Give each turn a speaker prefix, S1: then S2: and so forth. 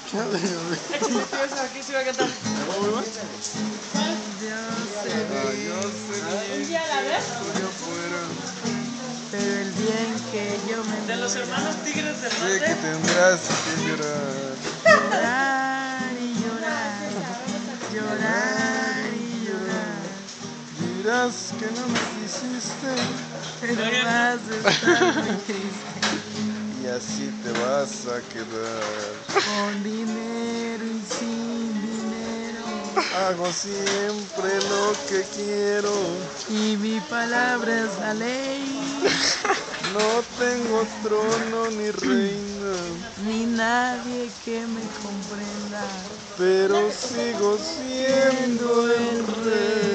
S1: ¿Qué se va a cantar?
S2: Un día a la vez.
S3: Pero el día en que yo me
S1: De los hermanos Tigres del Norte.
S4: Sé que tendrás que llorar.
S3: llorar y llorar, llorar y llorar,
S4: Dirás que no me quisiste
S3: pero vas a estar muy triste,
S4: y así te vas a quedar.
S3: con dinero y sin dinero,
S4: Hago siempre lo que quiero.
S3: y mi palabra es la ley,
S4: No tengo trono ni reina,
S3: ni nadie que me comprenda,
S4: pero sigo siendo el rey.